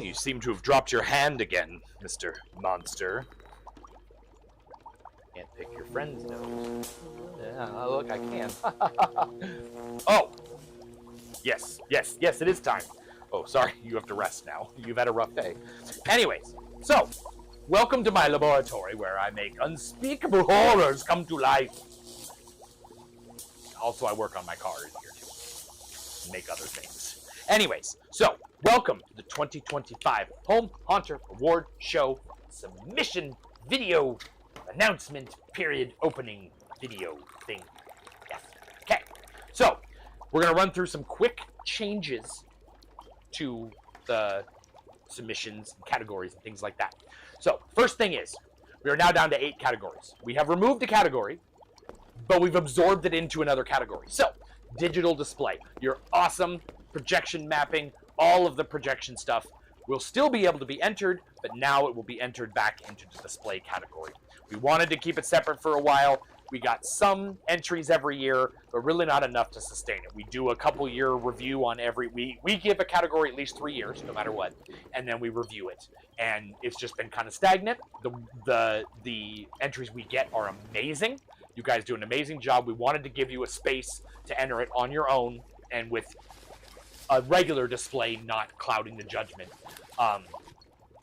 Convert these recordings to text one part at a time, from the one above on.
You seem to have dropped your hand again, Mr. Monster. Can't pick your friend's nose. Yeah, look, I can. Oh! Yes, it is time. Oh, sorry, you have to rest now. You've had a rough day. Anyways, so, welcome to my laboratory where I make unspeakable horrors come to life. Also, I work on my cars here too. Make other things. Anyways, so, welcome to the 2025 Home Haunter Award Show submission video announcement period opening video thing. Yes. Okay. So, we're going to run through some quick changes to the submissions and categories and things like that. So, first thing is, we are now down to 8 categories. We have removed a category, but we've absorbed it into another category. So, digital display, your awesome projection mapping, all of the projection stuff will still be able to be entered, but now it will be entered back into the display category. We wanted to keep it separate for a while. We got some entries every year, but really not enough to sustain it. We do a couple year review on every, we give a category at least 3 years, no matter what, and then we review it. And it's just been kind of stagnant. The entries we get are amazing. You guys do an amazing job. We wanted to give you a space to enter it on your own and with a regular display not clouding the judgment.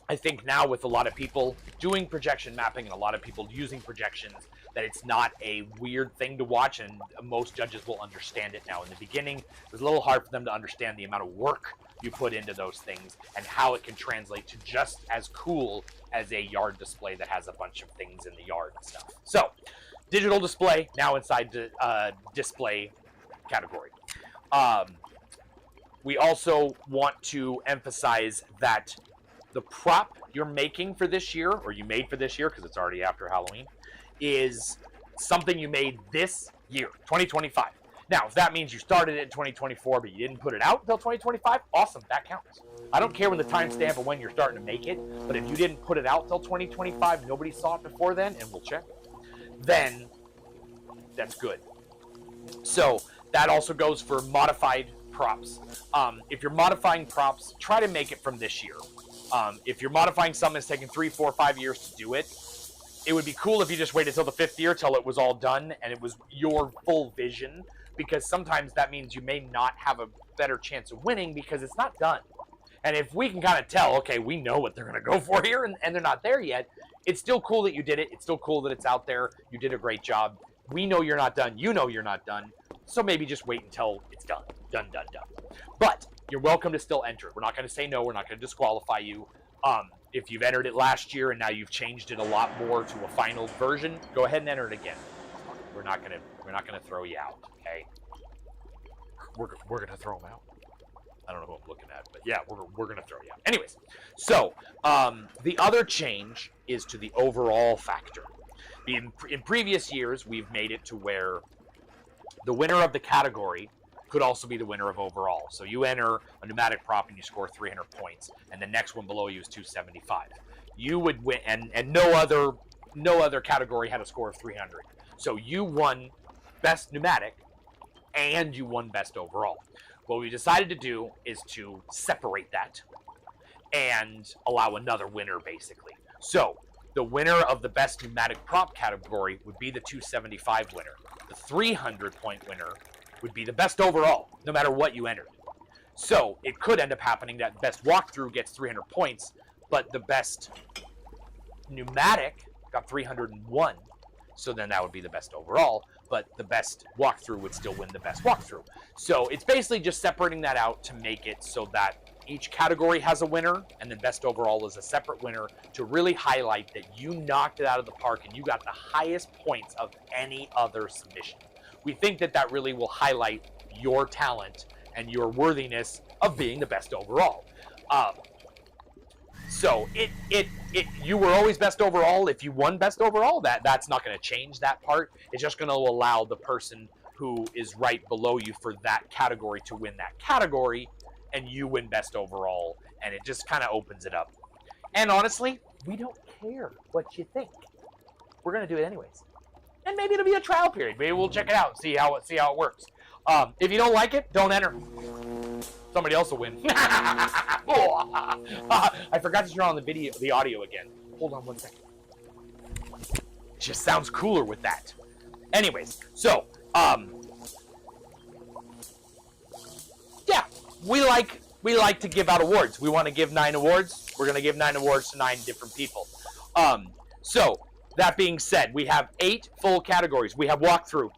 I think now with a lot of people doing projection mapping and a lot of people using projections, that it's not a weird thing to watch, and most judges will understand it now. In the beginning, it was a little hard for them to understand the amount of work you put into those things and how it can translate to just as cool as a yard display that has a bunch of things in the yard and stuff. So, digital display now inside the display category. We also want to emphasize that the prop you're making for this year, or you made for this year because it's already after Halloween, is something you made this year, 2025. Now, if that means you started it in 2024, but you didn't put it out until 2025, awesome, that counts. I don't care when the timestamp of when you're starting to make it, but if you didn't put it out until 2025, nobody saw it before then, and we'll check, then that's good. So that also goes for modified props. If you're modifying props, try to make it from this year. If you're modifying something that's taken 3, 4, 5 years to do it, it would be cool if you just waited till the 5th year till it was all done and it was your full vision, because sometimes that means you may not have a better chance of winning because it's not done. And if we can kind of tell, okay, we know what they're going to go for here and they're not there yet, it's still cool that you did it. It's still cool that it's out there. You did a great job. We know you're not done. You know you're not done. So maybe just wait until it's done. Done. But you're welcome to still enter. We're not going to say no. We're not going to disqualify you. If you've entered it last year and now you've changed it a lot more to a final version, go ahead and enter it again. We're not gonna throw you out, okay? We're gonna throw them out. I don't know who I'm looking at, but yeah, we're gonna throw you out. Anyways, so the other change is to the overall factor. In previous years, we've made it to where the winner of the category could also be the winner of overall. So you enter a pneumatic prop and you score 300 points, and the next one below you is 275. You would win, and no other category had a score of 300. So you won best pneumatic, and you won best overall. What we decided to do is to separate that and allow another winner, basically. So the winner of the best pneumatic prop category would be the 275 winner. The 300-point winner would be the best overall, no matter what you entered. So it could end up happening that best walkthrough gets 300 points, but the best pneumatic got 301. So then that would be the best overall, but the best walkthrough would still win the best walkthrough. So it's basically just separating that out to make it so that each category has a winner, and then best overall is a separate winner, to really highlight that you knocked it out of the park and you got the highest points of any other submission. We think that that really will highlight your talent and your worthiness of being the best overall. So you were always best overall. If you won best overall, that's not going to change that part. It's just going to allow the person who is right below you for that category to win that category, and you win best overall, and it just kind of opens it up. And honestly, we don't care what you think. We're going to do it anyways. And maybe it'll be a trial period. Maybe we'll check it out and see how it works. If you don't like it, don't enter. It's Somebody else will win. I forgot to turn on the audio again. Hold on 1 second. It just sounds cooler with that. Anyways, so, yeah, we like to give out awards. We want to give 9 awards. We're going to give 9 awards to 9 different people. So, that being said, we have 8 full categories. We have walkthrough,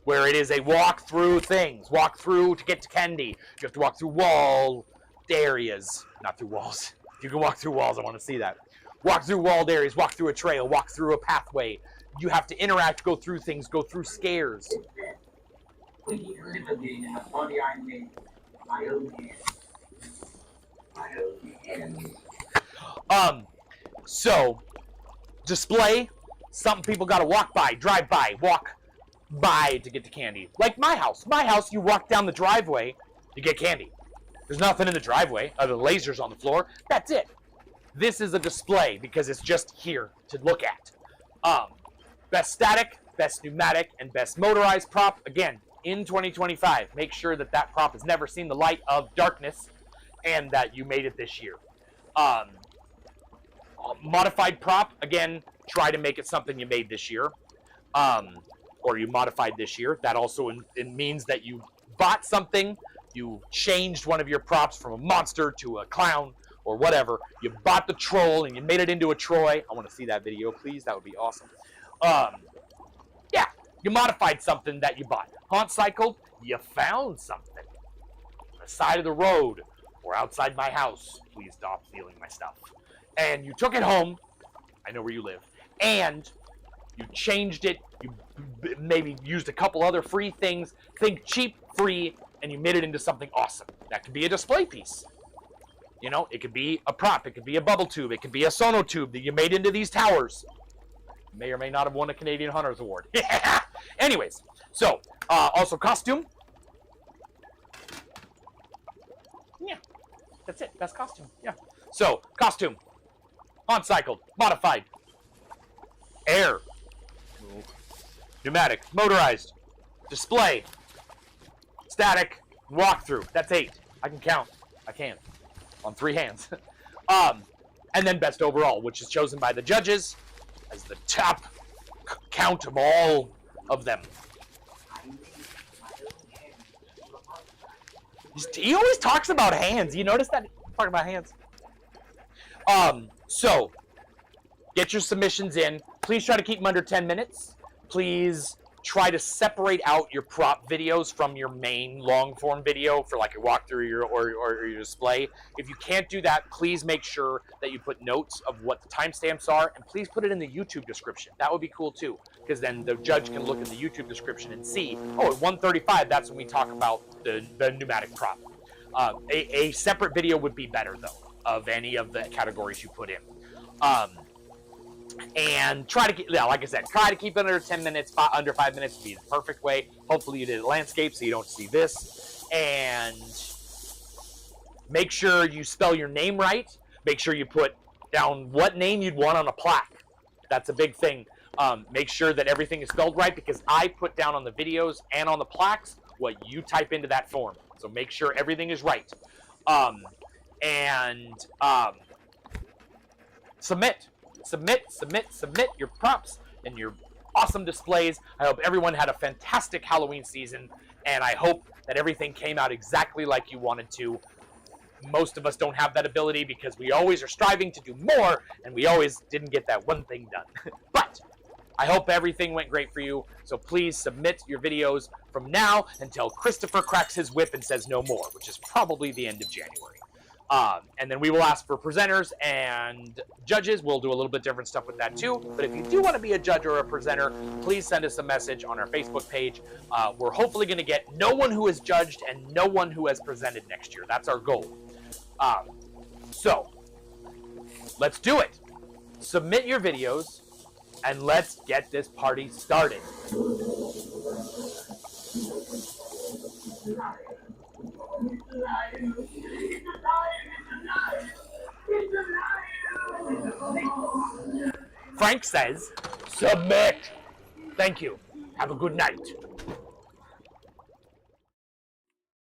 where it is a walk through things. Walk through to get to candy. You have to walk through walled areas. Not through walls. If you can walk through walls, I want to see that. Walk through walled areas, walk through a trail, walk through a pathway. You have to interact, go through things, go through scares. So, display, something people gotta walk by, drive by, walk by to get to candy. Like my house. My house, you walk down the driveway to get candy. There's nothing in the driveway other than lasers on the floor. That's it. This is a display because it's just here to look at. Best static, best pneumatic, and best motorized prop, again, in 2025. Make sure that that prop has never seen the light of darkness and that you made it this year. Modified prop, again, try to make it something you made this year. Or you modified this year. That also it means that you bought something, you changed one of your props from a monster to a clown, or whatever. You bought the troll and you made it into a Troy. I want to see that video, please. That would be awesome. Yeah, you modified something that you bought. Haunt cycled, you found something. On the side of the road or outside my house. Please stop stealing my stuff. And you took it home. I know where you live. And you changed it. You maybe used a couple other free things. Think cheap, free, and you made it into something awesome. That could be a display piece. You know, it could be a prop. It could be a bubble tube. It could be a sono tube that you made into these towers. You may or may not have won a Canadian Hunters Award. Yeah. Anyways, so, also costume. Yeah, that's it. That's costume. Yeah. So, costume. On-cycled. Modified. Air. Pneumatic. Motorized. Display. Static. Walkthrough. That's 8. I can count. I can. On 3 hands. And then best overall, which is chosen by the judges as the top count of all of them. He always talks about hands. You notice that? Talking about hands. So, get your submissions in. Please try to keep them under 10 minutes. Please try to separate out your prop videos from your main long-form video for like a walkthrough or your display. If you can't do that, please make sure that you put notes of what the timestamps are, and please put it in the YouTube description. That would be cool too, because then the judge can look in the YouTube description and see, oh, at 1:35, that's when we talk about the pneumatic prop. A separate video would be better, though, of any of the categories you put in. And try to get, yeah, like I said, try to keep it under 10 minutes, under 5 minutes would be the perfect way. Hopefully you did it landscape so you don't see this. And make sure you spell your name right. Make sure you put down what name you'd want on a plaque. That's a big thing. Make sure that everything is spelled right, because I put down on the videos and on the plaques what you type into that form. So make sure everything is right. Submit your props and your awesome displays. I hope everyone had a fantastic Halloween season, and I hope that everything came out exactly like you wanted to. Most of us don't have that ability because we always are striving to do more, and we always didn't get that one thing done. But I hope everything went great for you, so please submit your videos from now until Christopher cracks his whip and says no more, which is probably the end of January. And then we will ask for presenters and judges. We'll do a little bit different stuff with that too. But if you do want to be a judge or a presenter, please send us a message on our Facebook page. We're hopefully going to get no one who has judged and no one who has presented next year. That's our goal. So, let's do it. Submit your videos and let's get this party started. Frank says, submit. Thank you. Have a good night.